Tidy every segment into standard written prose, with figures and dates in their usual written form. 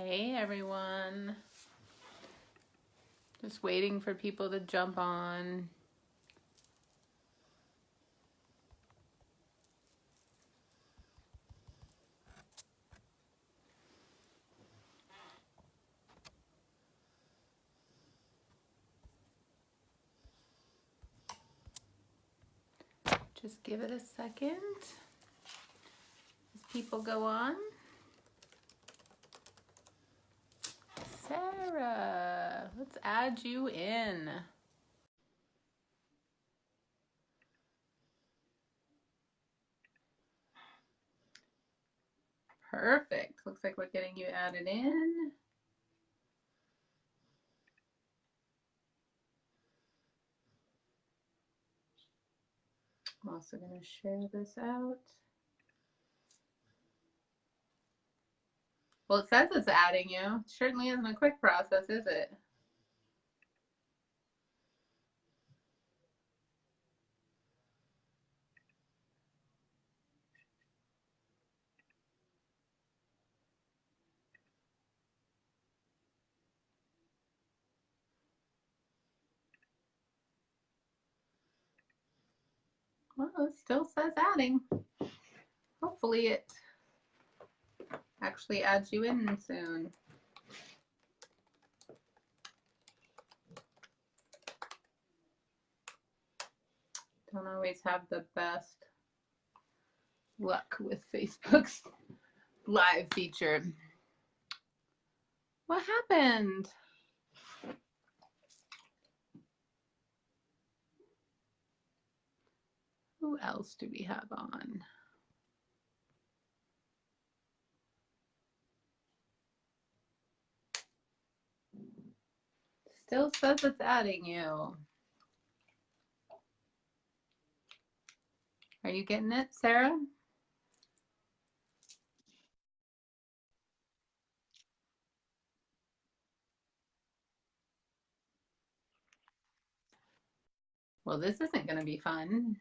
Hey everyone. Just waiting for people to jump on. Just give it a second as people go on. Sarah, let's add you in. Perfect. Looks like we're getting you added in. I'm also going to share this out. Well, it says it's adding you. It certainly isn't a quick process, is it? Well, it still says adding. Hopefully it actually adds you in soon. Don't always have the best luck with Facebook's live feature. What happened? Who else do we have on? Still says it's adding you. Are you getting it, Sarah? Well, this isn't going to be fun.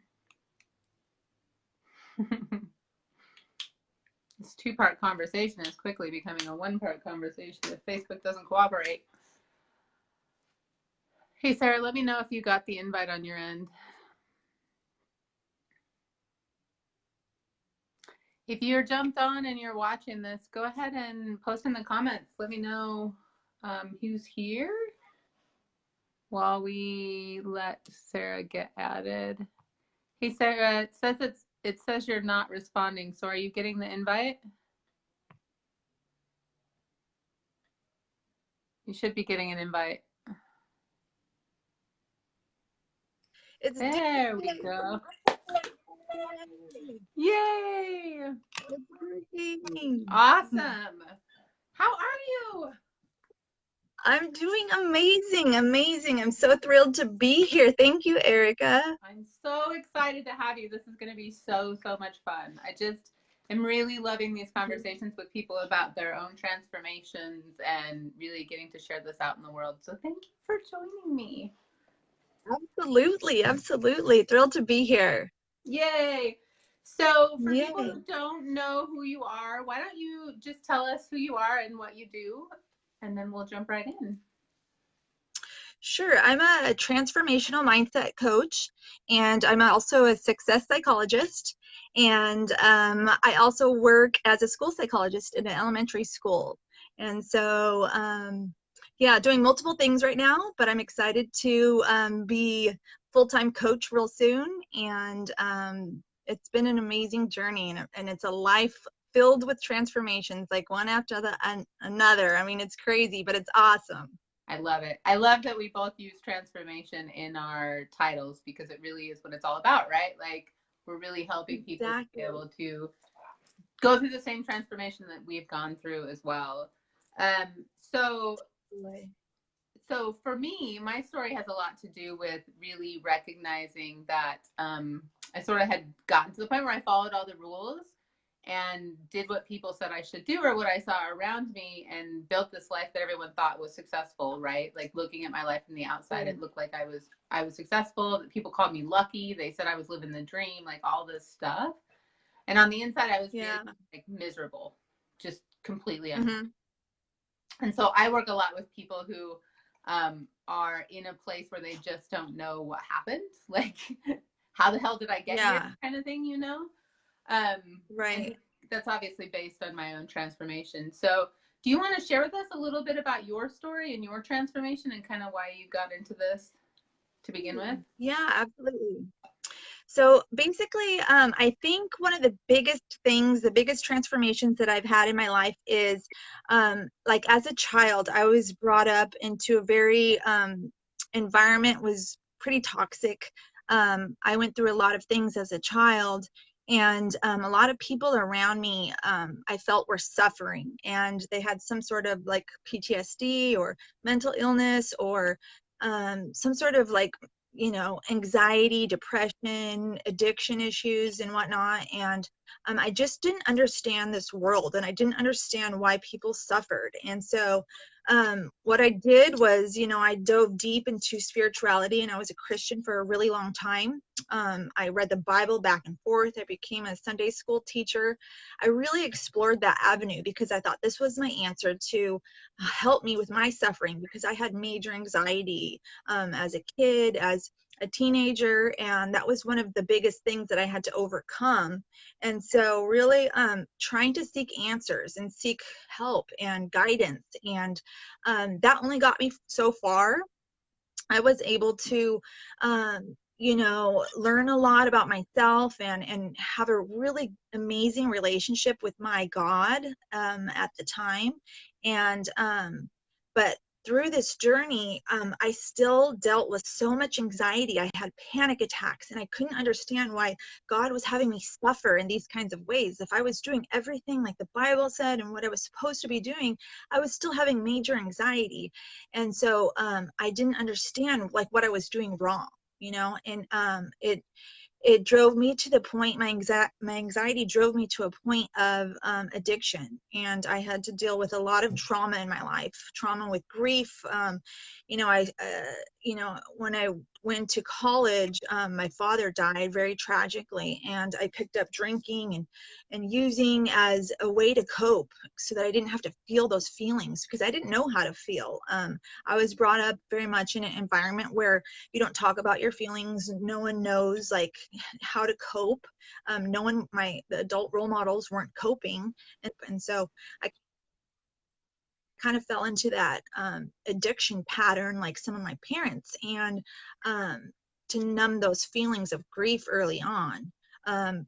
This two-part conversation is quickly becoming a one-part conversation if Facebook doesn't cooperate. Hey, Sarah, let me know if you got the invite on your end. If you're jumped on and you're watching this, go ahead and post in the comments. Let me know who's here while we let Sarah get added. Hey, Sarah, it says you're not responding. So are you getting the invite? You should be getting an invite. There we go. Yay! Awesome. How are you? I'm doing amazing, amazing. I'm so thrilled to be here. Thank you, Erica. I'm so excited to have you. This is going to be so much fun. I just am really loving these conversations with people about their own transformations and really getting to share this out in the world. So thank you for joining me. Absolutely, absolutely. Thrilled to be here. Yay. So for people who don't know who you are, why don't you just tell us who you are and what you do, and then we'll jump right in. Sure. I'm a transformational mindset coach, and I'm also a success psychologist. And I also work as a school psychologist in an elementary school. And so, yeah, doing multiple things right now, but I'm excited to be full-time coach real soon. And it's been an amazing journey, and it's a life filled with transformations, like one after another. I mean, it's crazy, but it's awesome. I love it. I love that we both use transformation in our titles because it really is what it's all about, right? Like we're really helping people to be able to go through the same transformation that we've gone through as well. So for me, my story has a lot to do with really recognizing that I sort of had gotten to the point where I followed all the rules and did what people said I should do or what I saw around me and built this life that everyone thought was successful, right? Like looking at my life from the outside, it looked like I was successful. People called me lucky. They said I was living the dream, like all this stuff. And on the inside, I was really, like miserable, just completely unhappy. And so I work a lot with people who are in a place where they just don't know what happened. Like, how the hell did I get here kind of thing, you know? Right. And that's obviously based on my own transformation. So do you want to share with us a little bit about your story and your transformation and kind of why you got into this to begin with? Yeah, absolutely. So basically, I think one of the biggest things, the biggest transformations that I've had in my life is, like as a child, I was brought up into a very, environment was pretty toxic. I went through a lot of things as a child, and a lot of people around me, I felt were suffering, and they had some sort of like PTSD or mental illness or some sort of like, you know, anxiety, depression, addiction issues and whatnot. And I just didn't understand this world, and I didn't understand why people suffered. And so what I did was, you know, I dove deep into spirituality, and I was a Christian for a really long time. I read the Bible back and forth. I became a Sunday school teacher. I really explored that avenue because I thought this was my answer to help me with my suffering, because I had major anxiety as a kid, as a teenager, and that was one of the biggest things that I had to overcome. And so really trying to seek answers and seek help and guidance, and that only got me so far. I was able to you know, learn a lot about myself and have a really amazing relationship with my God at the time. And but through this journey, I still dealt with so much anxiety. I had panic attacks, and I couldn't understand why God was having me suffer in these kinds of ways. If I was doing everything like the Bible said and what I was supposed to be doing, I was still having major anxiety. And so I didn't understand like what I was doing wrong, you know. And it drove me to the point, my anxiety drove me to a point of addiction. And I had to deal with a lot of trauma in my life, trauma with grief. You know, you know, when I went to college, my father died very tragically, and I picked up drinking and using as a way to cope so that I didn't have to feel those feelings, because I didn't know how to feel. I was brought up very much in an environment where you don't talk about your feelings. No one knows like how to cope. No one, the adult role models weren't coping. And so I kind of fell into that addiction pattern like some of my parents, and to numb those feelings of grief early on.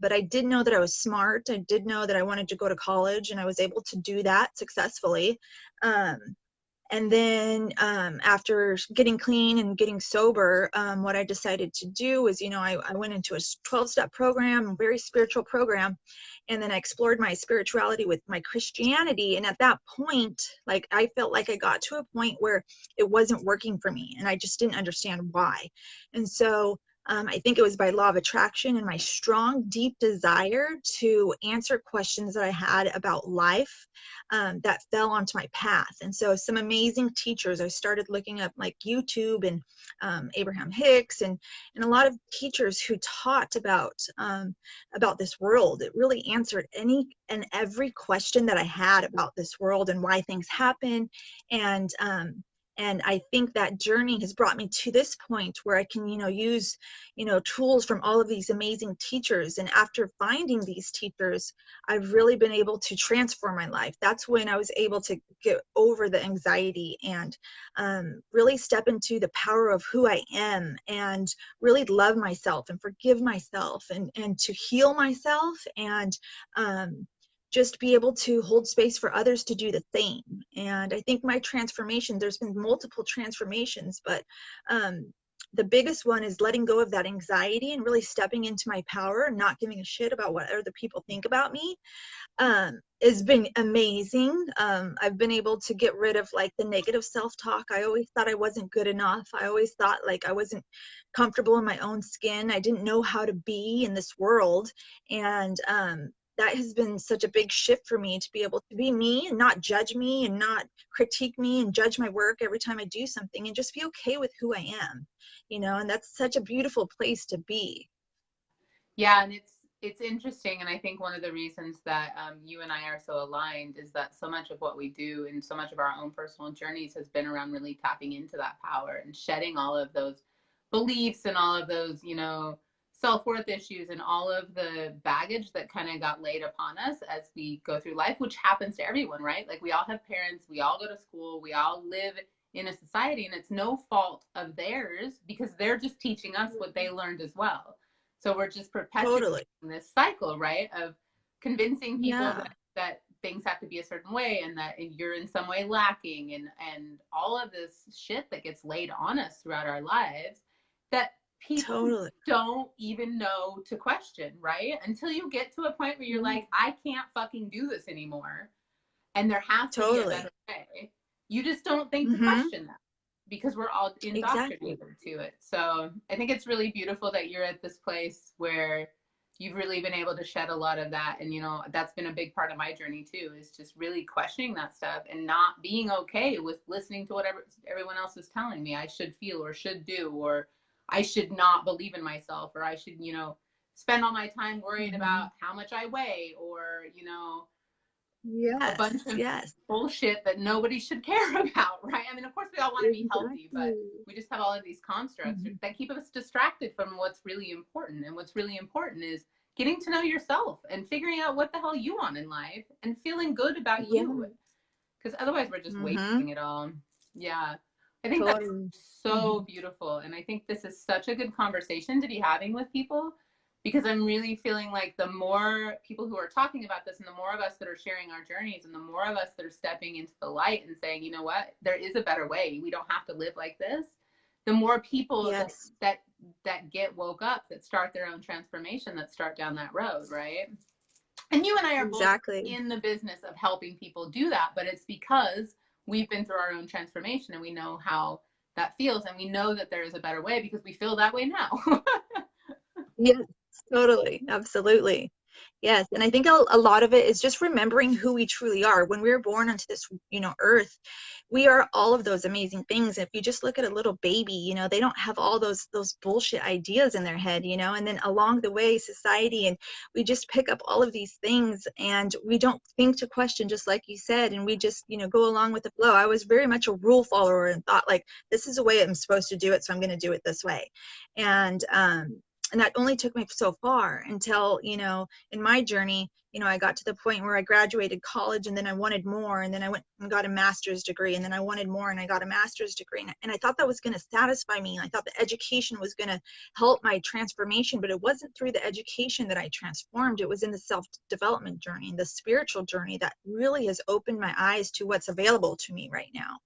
But I did know that I was smart. I did know that I wanted to go to college, and I was able to do that successfully. And then after getting clean and getting sober, what I decided to do was, you know, I went into a 12-step program, a very spiritual program, and then I explored my spirituality with my Christianity. And at that point, like I felt like I got to a point where it wasn't working for me, and I just didn't understand why. And so I think it was by law of attraction and my strong, deep desire to answer questions that I had about life that fell onto my path. And so some amazing teachers, I started looking up like YouTube and Abraham Hicks and a lot of teachers who taught about this world. It really answered any and every question that I had about this world and why things happen. And I think that journey has brought me to this point where I can, you know, use, you know, tools from all of these amazing teachers. And after finding these teachers, I've really been able to transform my life. That's when I was able to get over the anxiety and really step into the power of who I am and really love myself and forgive myself and to heal myself and just be able to hold space for others to do the same. And I think my transformation, there's been multiple transformations, but the biggest one is letting go of that anxiety and really stepping into my power and not giving a shit about what other people think about me. Has been amazing. I've been able to get rid of like the negative self-talk. I always thought I wasn't good enough. I always thought like I wasn't comfortable in my own skin. I didn't know how to be in this world. And that has been such a big shift for me to be able to be me and not judge me and not critique me and judge my work every time I do something and just be okay with who I am, you know, and that's such a beautiful place to be. Yeah. And it's interesting. And I think one of the reasons that you and I are so aligned is that so much of what we do and so much of our own personal journeys has been around really tapping into that power and shedding all of those beliefs and all of those, you know, self-worth issues and all of the baggage that kind of got laid upon us as we go through life, which happens to everyone, right? Like we all have parents, we all go to school, we all live in a society, and it's no fault of theirs because they're just teaching us what they learned as well. So we're just perpetuating this cycle, right, of convincing people that things have to be a certain way and that you're in some way lacking, and all of this shit that gets laid on us throughout our lives that people don't even know to question, right? Until you get to a point where you're like, I can't fucking do this anymore, and there has to be a better way. You just don't think to question that because we're all indoctrinated to it. So I think it's really beautiful that you're at this place where you've really been able to shed a lot of that. And, you know, that's been a big part of my journey too, is just really questioning that stuff and not being okay with listening to whatever everyone else is telling me I should feel or should do, or I should not believe in myself, or I should, you know, spend all my time worried about how much I weigh, or, you know, a bunch of bullshit that nobody should care about, right? I mean, of course we all want to be healthy, but we just have all of these constructs that keep us distracted from what's really important. And what's really important is getting to know yourself and figuring out what the hell you want in life and feeling good about you, because otherwise we're just wasting it all. Yeah, I think that's so beautiful. And I think this is such a good conversation to be having with people, because I'm really feeling like the more people who are talking about this and the more of us that are sharing our journeys and the more of us that are stepping into the light and saying, you know what, there is a better way. We don't have to live like this. The more people that get woke up, that start their own transformation, that start down that road, right? And you and I are both in the business of helping people do that, but it's because we've been through our own transformation and we know how that feels, and we know that there is a better way because we feel that way now. Yes, totally. Absolutely. Yes. And I think a lot of it is just remembering who we truly are. When we were born onto this, you know, earth, we are all of those amazing things. If you just look at a little baby, you know, they don't have all those bullshit ideas in their head, you know, and then along the way, society, and we just pick up all of these things and we don't think to question, just like you said, and we just, you know, go along with the flow. I was very much a rule follower and thought like, this is the way I'm supposed to do it, so I'm going to do it this way. And that only took me so far until, you know, in my journey, you know, I got to the point where I graduated college and then I wanted more. And then I went and got a master's degree, and then I wanted more and I got a master's degree. And I thought that was going to satisfy me. I thought the education was going to help my transformation, but it wasn't through the education that I transformed. It was in the self-development journey and the spiritual journey that really has opened my eyes to what's available to me right now,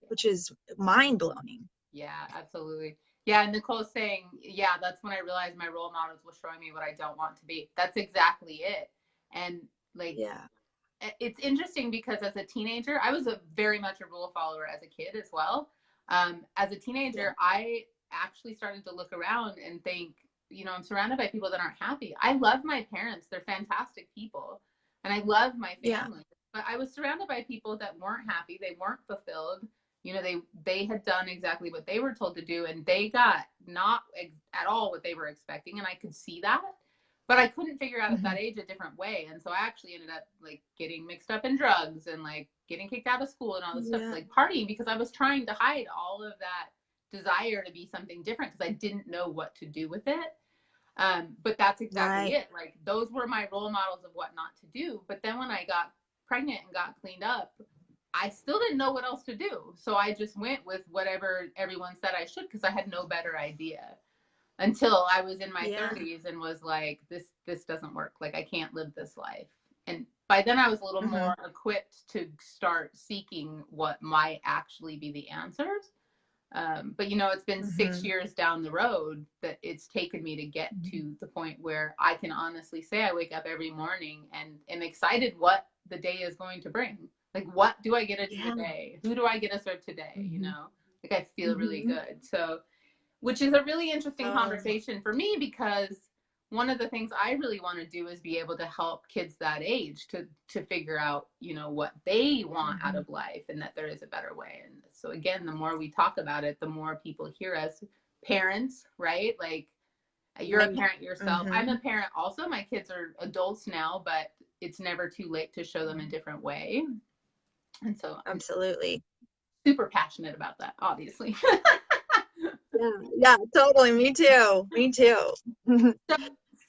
which is mind-blowing. Yeah, absolutely. Yeah, Nicole's saying, yeah, that's when I realized my role models were showing me what I don't want to be. That's exactly it. And like, it's interesting because as a teenager, I was very much a rule follower as a kid as well. As a teenager, I actually started to look around and think, you know, I'm surrounded by people that aren't happy. I love my parents. They're fantastic people. And I love my family. But I was surrounded by people that weren't happy. They weren't fulfilled. You know, they had done exactly what they were told to do, and they got not at all what they were expecting, and I could see that, but I couldn't figure out at that age a different way. And so I actually ended up like getting mixed up in drugs and like getting kicked out of school and all this stuff, like partying, because I was trying to hide all of that desire to be something different because I didn't know what to do with it. But that's exactly it. Like those were my role models of what not to do. But then when I got pregnant and got cleaned up, I still didn't know what else to do. So I just went with whatever everyone said I should, because I had no better idea until I was in my 30s and was like, this doesn't work. Like, I can't live this life. And by then I was a little more equipped to start seeking what might actually be the answers. But, you know, it's been 6 years down the road that it's taken me to get to the point where I can honestly say I wake up every morning and am excited what the day is going to bring. Like, what do I get to do today? Who do I get to serve today? You know, like I feel really good. So, which is a really interesting conversation for me, because one of the things I really want to do is be able to help kids that age to figure out, you know, what they want out of life, and that there is a better way. And so again, the more we talk about it, the more people hear us, parents, right? Like, You're a parent yourself. Mm-hmm. I'm a parent also. My kids are adults now, but it's never too late to show them a different way. And so I'm Absolutely. super passionate about that, obviously. Yeah, totally. Me too. Me too.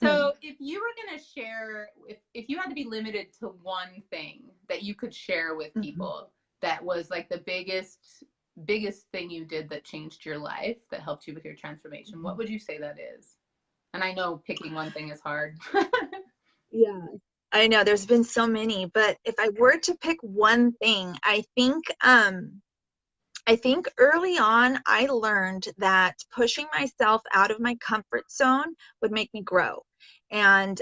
So if you were going to share, if you had to be limited to one thing that you could share with people that was like the biggest thing you did that changed your life, that helped you with your transformation, what would you say that is? And I know picking one thing is hard. Yeah, I know there's been so many, but if I were to pick one thing, I think early on I learned that pushing myself out of my comfort zone would make me grow. And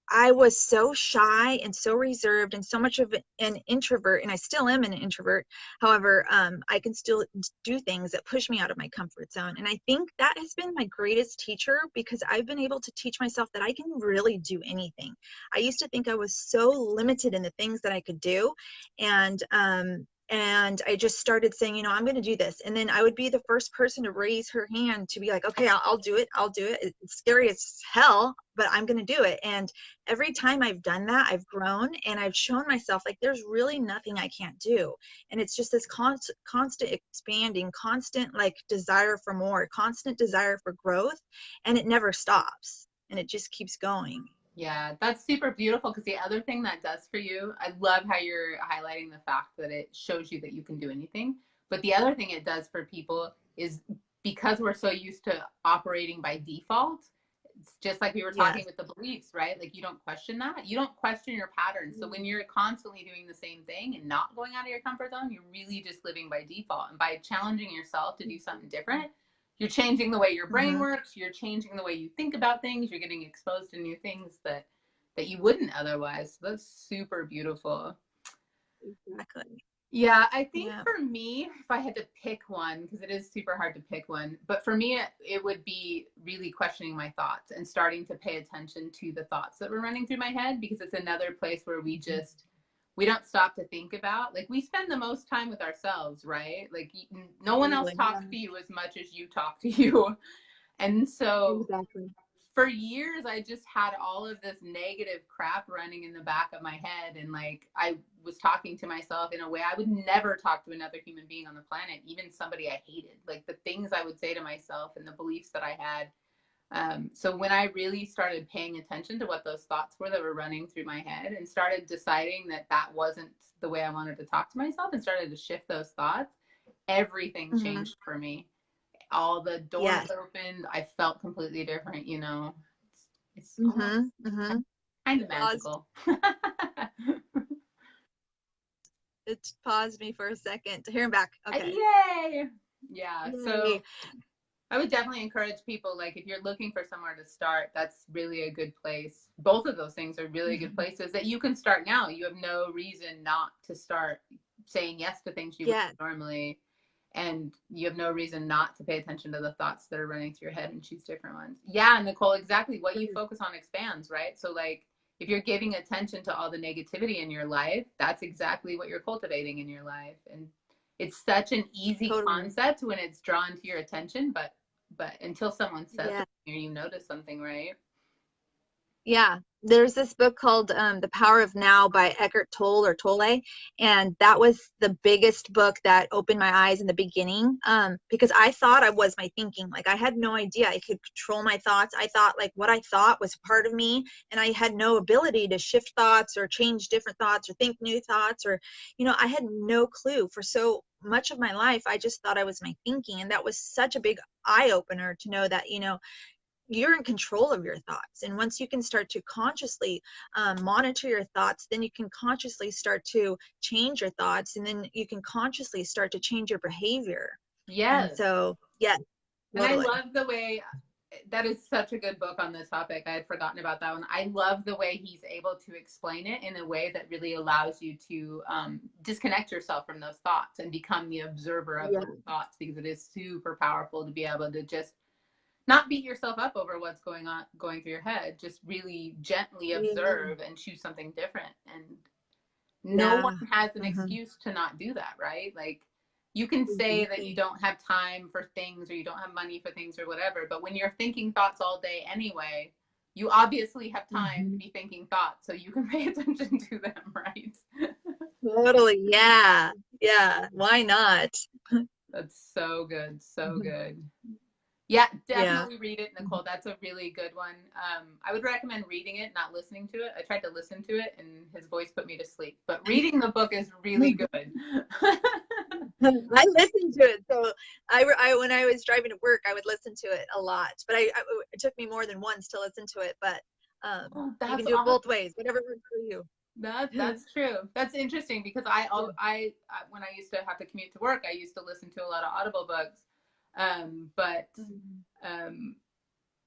I was so shy and so reserved and so much of an introvert, and I still am an introvert. However, I can still do things that push me out of my comfort zone. And I think that has been my greatest teacher, because I've been able to teach myself that I can really do anything. I used to think I was so limited in the things that I could do. And I just started saying, I'm going to do this. And then I would be the first person to raise her hand to be like, okay, I'll do it. I'll do it. It's scary as hell, but I'm going to do it. And every time I've done that, I've grown, and I've shown myself like there's really nothing I can't do. And it's just this constant expanding, constant like desire for more, constant desire for growth. And it never stops, and it just keeps going. Yeah, that's super beautiful, because the other thing that does for you, I love how you're highlighting the fact that it shows you that you can do anything. But the other thing it does for people is, because we're so used to operating by default, it's just like we were talking with the beliefs, right? Like you don't question that. You don't question your patterns. So when you're constantly doing the same thing and not going out of your comfort zone, you're really just living by default. And by challenging yourself to do something different, you're changing the way your brain works. You're changing the way you think about things. You're getting exposed to new things that you wouldn't otherwise. So that's super beautiful. Exactly. Yeah, I think for me, if I had to pick one, because it is super hard to pick one, but for me, it would be really questioning my thoughts and starting to pay attention to the thoughts that were running through my head, because it's another place where we don't stop to think about. Like, we spend the most time with ourselves, right? Like, no one else talks to you as much as you talk to you. And so for years, I just had all of this negative crap running in the back of my head. And like, I was talking to myself in a way I would never talk to another human being on the planet, even somebody I hated. Like the things I would say to myself and the beliefs that I had. So when I really started paying attention to what those thoughts were that were running through my head, and started deciding that that wasn't the way I wanted to talk to myself, and started to shift those thoughts, everything changed for me. All the doors opened. I felt completely different, It's kind of magical. It paused me for a second. Here I'm back. Okay. Yay! Yeah. Yay. So I would definitely encourage people, like, if you're looking for somewhere to start, that's really a good place. Both of those things are really good places that you can start now. You have no reason not to start saying yes to things you would normally. And you have no reason not to pay attention to the thoughts that are running through your head and choose different ones. Yeah, Nicole, exactly. What you focus on expands, right? So like, if you're giving attention to all the negativity in your life, that's exactly what you're cultivating in your life. And it's such an easy concept when it's drawn to your attention, but until someone says it, you notice something, right? Yeah, there's this book called The Power of Now by Eckhart Tolle, and that was the biggest book that opened my eyes in the beginning, because I thought I was my thinking. Like, I had no idea I could control my thoughts. I thought like what I thought was part of me, and I had no ability to shift thoughts or change different thoughts or think new thoughts, or I had no clue. For so much of my life, I just thought I was my thinking, and that was such a big eye opener to know that you're in control of your thoughts. And once you can start to consciously monitor your thoughts, then you can consciously start to change your thoughts, and then you can consciously start to change your behavior. Yes. And so, yeah. Totally. And I love the way, that is such a good book on this topic. I had forgotten about that one. I love the way he's able to explain it in a way that really allows you to disconnect yourself from those thoughts and become the observer of those thoughts, because it is super powerful to be able to just not beat yourself up over what's going through your head. Just really gently observe and choose something different. And no one has an excuse to not do that, right? Like, you can say that you don't have time for things or you don't have money for things or whatever, but when you're thinking thoughts all day anyway, you obviously have time to be thinking thoughts, so you can pay attention to them, right? Totally. Yeah. Yeah. Why not? That's so good. So good. Yeah, Yeah. definitely read it, Nicole. That's a really good one. I would recommend reading it, not listening to it. I tried to listen to it and his voice put me to sleep, but reading the book is really good. I listened to it. So when I was driving to work, I would listen to it a lot, but it took me more than once to listen to it, but Oh, you that's can do it awesome. both ways, whatever works for you. That's true. That's interesting because I when I used to have to commute to work, I used to listen to a lot of Audible books. But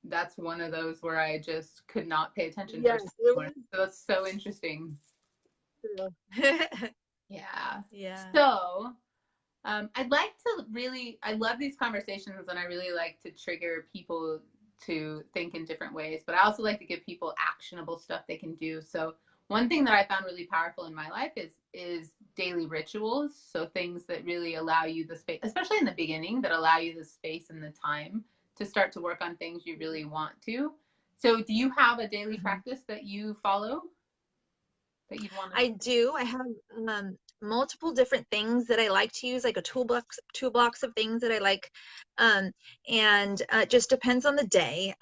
that's one of those where I just could not pay attention for so long. So that's so interesting. Yeah. Yeah. So I'd like to I love these conversations and I really like to trigger people to think in different ways, but I also like to give people actionable stuff they can do. So one thing that I found really powerful in my life is daily rituals. So things that really allow you the space, especially in the beginning, that allow you the space and the time to start to work on things you really want to. So do you have a daily practice that you follow that you'd want to? I do. I have multiple different things that I like to use, like a toolbox of things that I like. And it just depends on the day.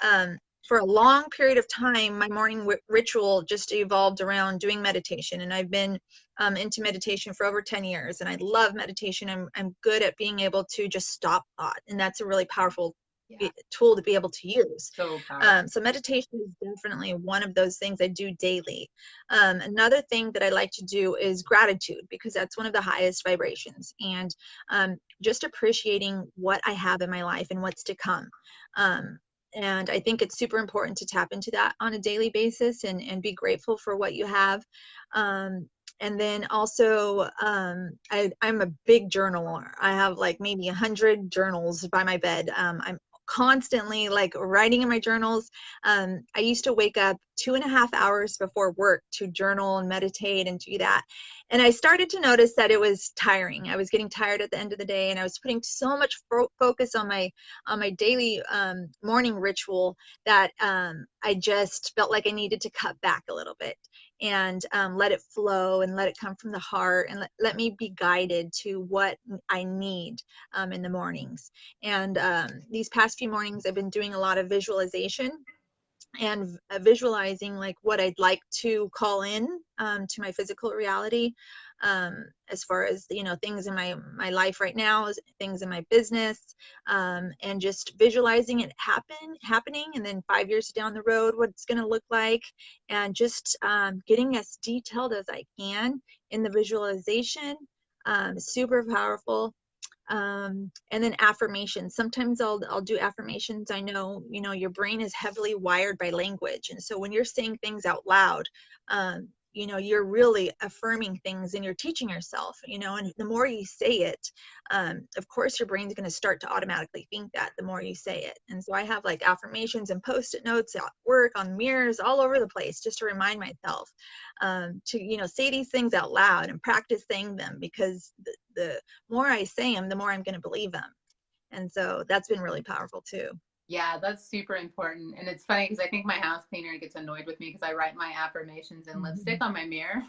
For a long period of time, my morning ritual just evolved around doing meditation. And I've been into meditation for over 10 years. And I love meditation. I'm good at being able to just stop thought. And that's a really powerful tool to be able to use. So meditation is definitely one of those things I do daily. Another thing that I like to do is gratitude, because that's one of the highest vibrations, and just appreciating what I have in my life and what's to come. And I think it's super important to tap into that on a daily basis and be grateful for what you have. And then also, I'm a big journaler. I have like maybe 100 journals by my bed. I'm constantly like writing in my journals. I used to wake up 2.5 hours before work to journal and meditate and do that. And I started to notice that it was tiring. I was getting tired at the end of the day, and I was putting so much focus on my daily morning ritual that I just felt like I needed to cut back a little bit and let it flow and let it come from the heart, and let me be guided to what I need in the mornings. And these past few mornings, I've been doing a lot of visualization and visualizing like what I'd like to call in to my physical reality, as far as, you know, things in my life right now, things in my business, and just visualizing it happening, and then 5 years down the road, what it's going to look like, and just getting as detailed as I can in the visualization. Super powerful. And then affirmations. Sometimes I'll do affirmations. I know, you know, your brain is heavily wired by language. And so when you're saying things out loud, you know, you're really affirming things and you're teaching yourself, you know, and the more you say it, of course, your brain's going to start to automatically think that the more you say it. And so I have like affirmations and Post-it notes at work, on mirrors, all over the place, just to remind myself to, you know, say these things out loud and practice saying them, because the more I say them, the more I'm going to believe them. And so that's been really powerful too. Yeah, that's super important. And it's funny because I think my house cleaner gets annoyed with me because I write my affirmations in lipstick on my mirror.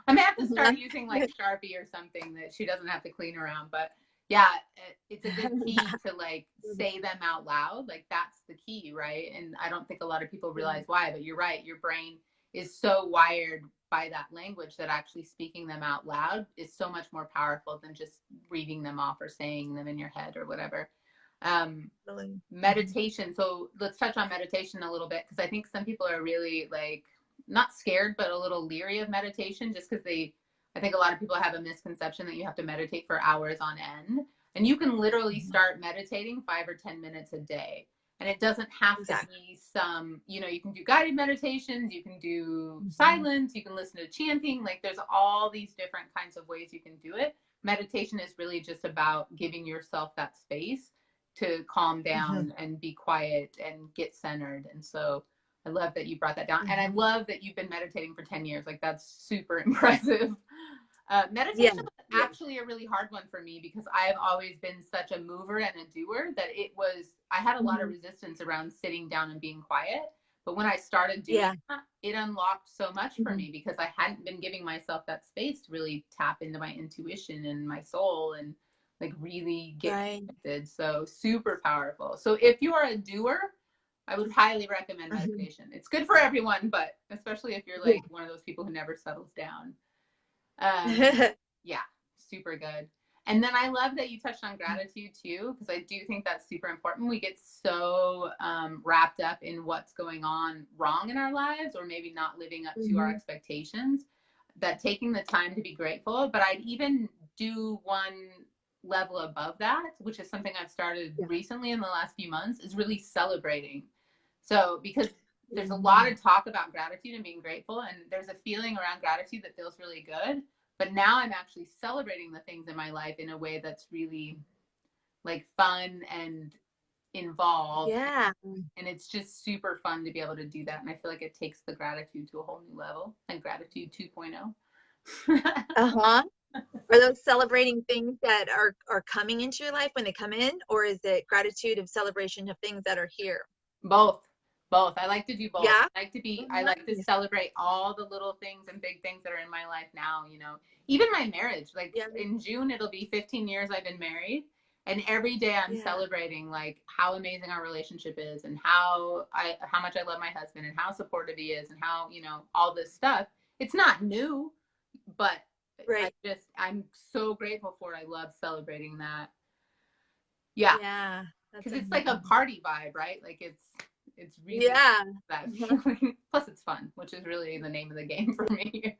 I may have to start using like Sharpie or something that she doesn't have to clean around. But yeah, it's a good key to like say them out loud. Like that's the key, right? And I don't think a lot of people realize why, but you're right. Your brain is so wired by that language that actually speaking them out loud is so much more powerful than just reading them off or saying them in your head or whatever. Meditation. So let's touch on meditation a little bit, because I think some people are really like not scared, but a little leery of meditation, just because I think a lot of people have a misconception that you have to meditate for hours on end, and you can literally start meditating 5 or 10 minutes a day. And it doesn't have to be some, you know, you can do guided meditations, you can do silence, you can listen to chanting, like there's all these different kinds of ways you can do it. Meditation is really just about giving yourself that space to calm down and be quiet and get centered. And so I love that you brought that down. And I love that you've been meditating for 10 years. Like that's super impressive. Meditation actually a really hard one for me because I've always been such a mover and a doer that I had a lot of resistance around sitting down and being quiet. But when I started doing that, it unlocked so much for me because I hadn't been giving myself that space to really tap into my intuition and my soul and like really get connected. So super powerful. So if you are a doer, I would highly recommend meditation. It's good for everyone, but especially if you're like one of those people who never settles down. Yeah, super good. And then I love that you touched on gratitude too, because I do think that's super important. We get so wrapped up in what's going on wrong in our lives, or maybe not living up to our expectations, that taking the time to be grateful. But I'd even do one level above that, which is something I've started recently in the last few months, is really celebrating. So because there's a lot of talk about gratitude and being grateful, and there's a feeling around gratitude that feels really good. But now I'm actually celebrating the things in my life in a way that's really like fun and involved. Yeah. And it's just super fun to be able to do that. And I feel like it takes the gratitude to a whole new level, like gratitude 2.0. Are those celebrating things that are coming into your life when they come in, or is it gratitude of celebration of things that are here? Both. I like to do both. Yeah. I like to celebrate all the little things and big things that are in my life now, you know, even my marriage, like in June, it'll be 15 years I've been married. And every day I'm celebrating like how amazing our relationship is and how much I love my husband and how supportive he is and how, you know, all this stuff. It's not new, but I'm so grateful for it. I love celebrating that. Yeah. Because it's like a party vibe, right? Like it's really that feeling. Plus it's fun, which is really the name of the game for me.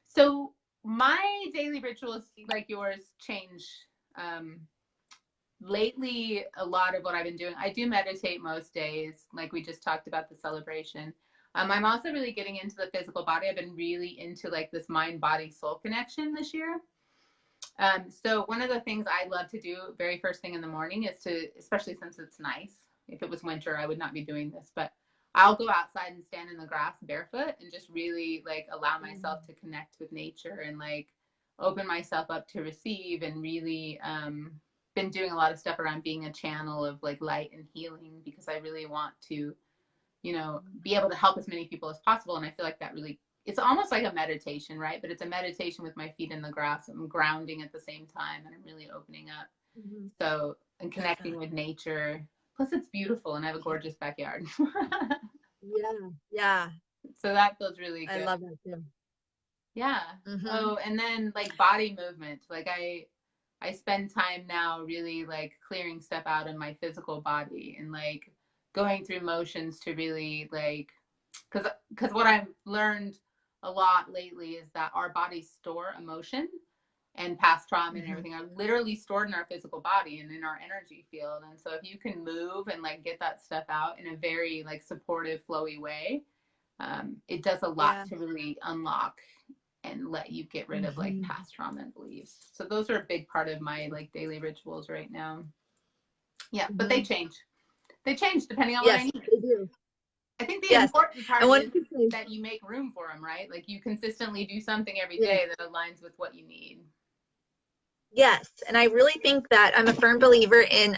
So my daily rituals, like yours, change. Lately, a lot of what I've been doing, I do meditate most days, like we just talked about the celebration. I'm also really getting into the physical body. I've been really into like this mind, body, soul connection this year. So one of the things I love to do very first thing in the morning is to, especially since it's nice, if it was winter, I would not be doing this, but I'll go outside and stand in the grass barefoot and just really like allow myself to connect with nature and like open myself up to receive, and really been doing a lot of stuff around being a channel of like light and healing, because I really want to, you know, be able to help as many people as possible. And I feel like that really, it's almost like a meditation, right? But it's a meditation with my feet in the grass. I'm grounding at the same time, and I'm really opening up. So, and connecting with nature. Plus it's beautiful, and I have a gorgeous backyard. So that feels really good. I love that too. Yeah. Oh, and then like body movement. Like I spend time now really like clearing stuff out in my physical body and like going through motions to really like, because what I've learned a lot lately is that our bodies store emotion, and past trauma and everything are literally stored in our physical body and in our energy field. And so if you can move and like get that stuff out in a very like supportive, flowy way, it does a lot to really unlock and let you get rid of like past trauma and beliefs. So those are a big part of my like daily rituals right now. Yeah, but they change. They change depending on what I need. They do. I think the important part is that you make room for them, right? Like you consistently do something every day that aligns with what you need. Yes. And I really think that I'm a firm believer in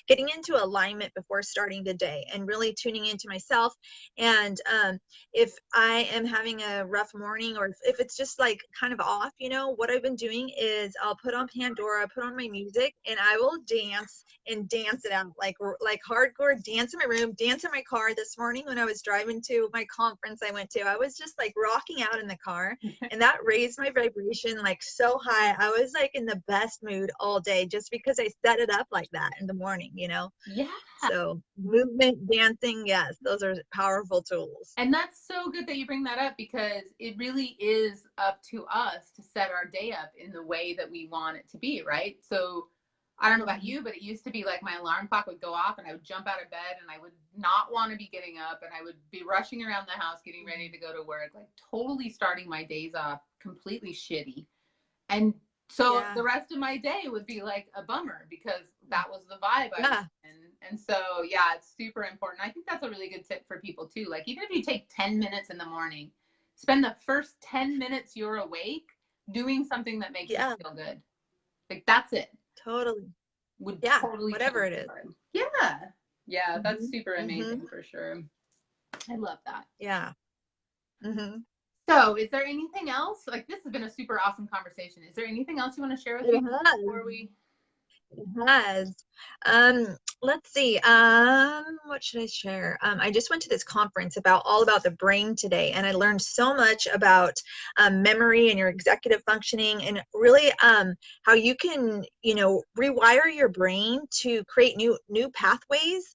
getting into alignment before starting the day and really tuning into myself. And if I am having a rough morning, or if it's just like kind of off, you know, what I've been doing is I'll put on Pandora, put on my music, and I will dance and dance it out, like hardcore dance in my room, dance in my car. This morning when I was driving to my conference I went to, I was just like rocking out in the car, and that raised my vibration like so high. I was like in the best mood all day just because I set it up like that in the morning, you know? Yeah. So movement, dancing, yes, those are powerful tools. And that's so good that you bring that up, because it really is up to us to set our day up in the way that we want it to be, right? So I don't know about you, but it used to be like my alarm clock would go off and I would jump out of bed and I would not want to be getting up, and I would be rushing around the house getting ready to go to work, like totally starting my days off completely shitty. And so the rest of my day would be like a bummer, because that was the vibe I was in. And so, yeah, it's super important. I think that's a really good tip for people too. Like even if you take 10 minutes in the morning, spend the first 10 minutes you're awake doing something that makes you Yeah, feel good. Like that's it. totally. Would Yeah, totally whatever change it is. the vibe. Yeah. Yeah, that's Mhm, super mhm, amazing for sure. I love that. yeah. Mhm. So, is there anything else? Like, this has been a super awesome conversation. Is there anything else you want to share with It people has. before we? It has. Let's see. What should I share? I just went to this conference all about the brain today, and I learned so much about memory and your executive functioning, and really how you can, rewire your brain to create new pathways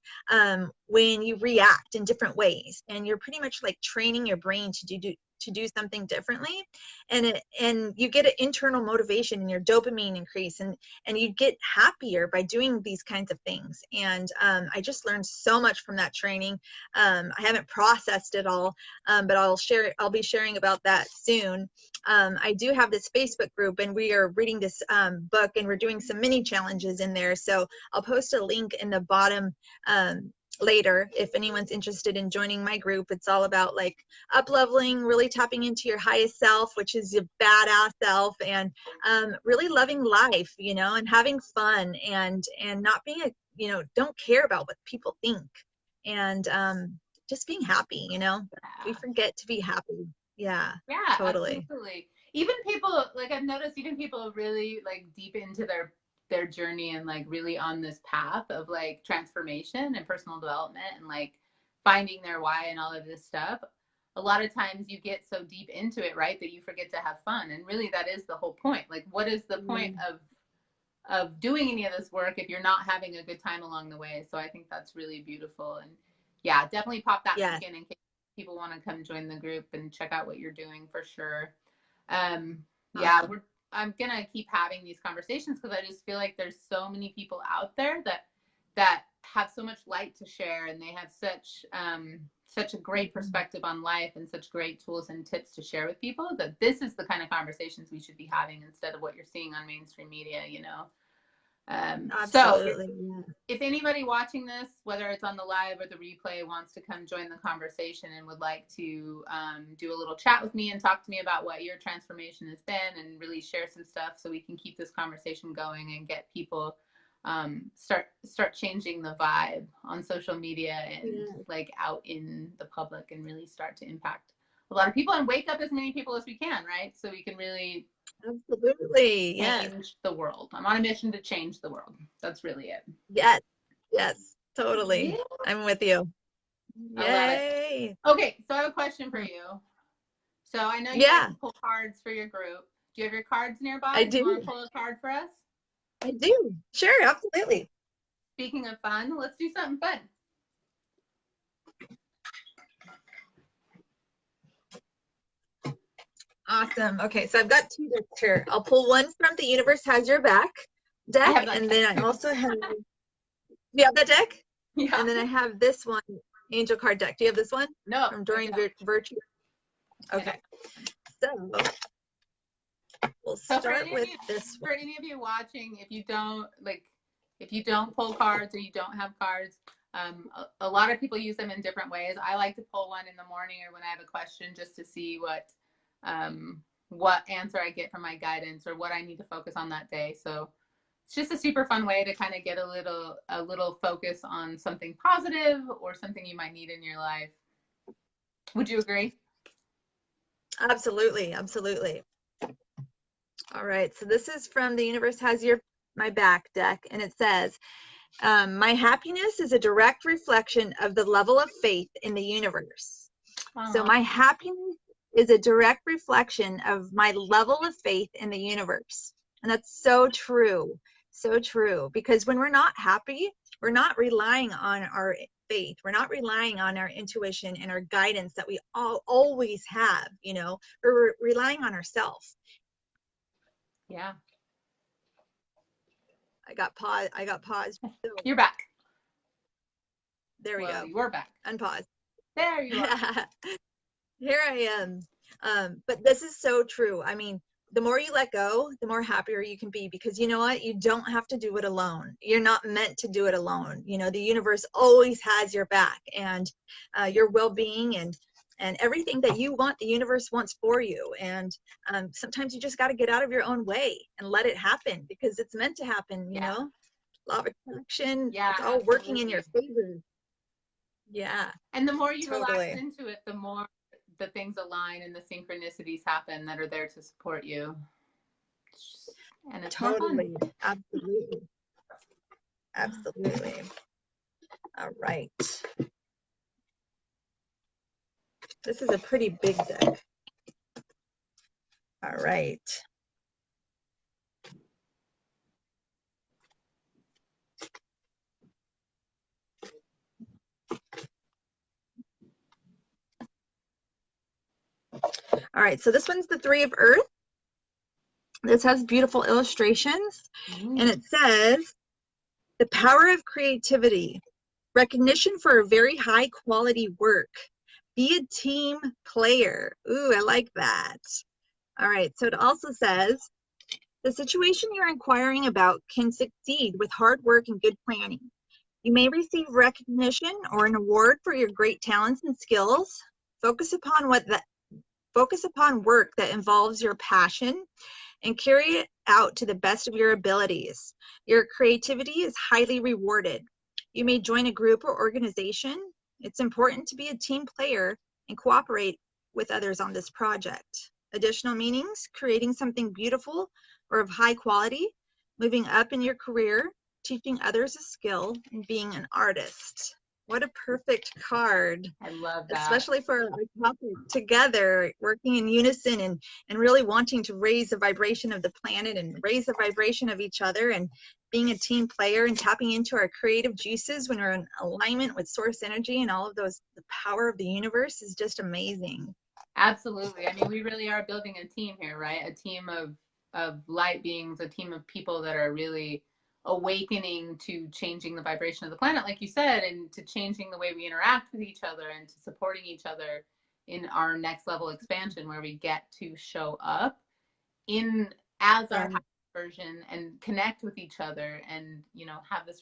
when you react in different ways, and you're pretty much like training your brain to do something differently, and you get an internal motivation, and your dopamine increase, and you get happier by doing these kinds of things. And I just learned so much from that training. I haven't processed it all, but I'll be sharing about that soon. I do have this Facebook group, and we are reading this book, and we're doing some mini challenges in there. So I'll post a link in the bottom later if anyone's interested in joining my group. It's all about like up leveling, really tapping into your highest self, which is your badass self, and really loving life, and having fun, and not being don't care about what people think, and just being happy. We Yeah. forget to be happy. Yeah, Yeah, totally. absolutely. Even people, like I've noticed, even people really like deep into their journey and like really on this path of like transformation and personal development and like finding their why and all of this stuff. A lot of times you get so deep into it, right, that you forget to have fun. And really that is the whole point. Like what is the point of doing any of this work if you're not having a good time along the way? So I think that's really beautiful. And yeah, definitely pop that Yes. link in case people want to come join the group and check out what you're doing for sure. Yeah, Awesome. I'm gonna keep having these conversations because I just feel like there's so many people out there that have so much light to share, and they have such a great perspective on life and such great tools and tips to share with people, that this is the kind of conversations we should be having instead of what you're seeing on mainstream media, So Absolutely. if anybody watching this, whether it's on the live or the replay, wants to come join the conversation and would like to do a little chat with me and talk to me about what your transformation has been and really share some stuff so we can keep this conversation going and get people start changing the vibe on social media and like out in the public, and really start to impact a lot of people and wake up as many people as we can, right? So we can really Absolutely. Yes. change the world. I'm on a mission to change the world. That's really it. Yes. Yes. Totally. Yeah. I'm with you. I love it. Yay. Okay, so I have a question for you. So I know you like to pull cards for your group. Do you have your cards nearby? I do. You want to pull a card for us? I do. Sure, absolutely. Speaking of fun, let's do something fun. Awesome. Okay, so I've got two decks here. I'll pull one from the Universe Has Your Back deck, and then I also have, you have that deck? Yeah. And then I have this one, Angel Card deck. Do you have this one? No. From Doreen Virtue. Okay. So we'll start with this one. For any of you watching, if you don't pull cards or you don't have cards, a lot of people use them in different ways. I like to pull one in the morning or when I have a question, just to see what answer I get from my guidance or what I need to focus on that day. So it's just a super fun way to kind of get a little focus on something positive or something you might need in your life. Would you agree? Absolutely. Absolutely. All right. So this is from The Universe Has My Back deck, and it says, my happiness is a direct reflection of the level of faith in the universe. So my happiness is a direct reflection of my level of faith in the universe. And that's so true. So true. Because when we're not happy, we're not relying on our faith. We're not relying on our intuition and our guidance that we always have, we're relying on ourselves. Yeah. I got paused. You're back. There we go. You're back. Unpause. There you are. Here I am. But this is so true. I mean, the more you let go, the more happier you can be, because you know what? You don't have to do it alone. You're not meant to do it alone. The universe always has your back, and your well-being, and and everything that you want, the universe wants for you. And sometimes you just got to get out of your own way and let it happen, because it's meant to happen, you know? Law of attraction, it's all working in your favor. Yeah. And the more you totally. relax into it, the more the things align and the synchronicities happen that are there to support you. And it's totally. Absolutely. Absolutely. All right. This is a pretty big deck. All right. All right, so this one's the Three of Earth. This has beautiful illustrations, and it says, the power of creativity, recognition for a very high quality work. Be a team player. Ooh, I like that. All right, so it also says, the situation you're inquiring about can succeed with hard work and good planning. You may receive recognition or an award for your great talents and skills. Focus upon work that involves your passion and carry it out to the best of your abilities. Your creativity is highly rewarded. You may join a group or organization. It's important to be a team player and cooperate with others on this project. Additional meanings, creating something beautiful or of high quality, moving up in your career, teaching others a skill, and being an artist. What a perfect card. I love that. Especially for our couple together, working in unison and really wanting to raise the vibration of the planet and raise the vibration of each other, and being a team player and tapping into our creative juices when we're in alignment with source energy and all of those, the power of the universe is just amazing. Absolutely. I mean, we really are building a team here, right? A team of light beings, a team of people that are really awakening to changing the vibration of the planet, like you said, and to changing the way we interact with each other and to supporting each other in our next level expansion, where we get to show up in as our version and connect with each other and, you know, have this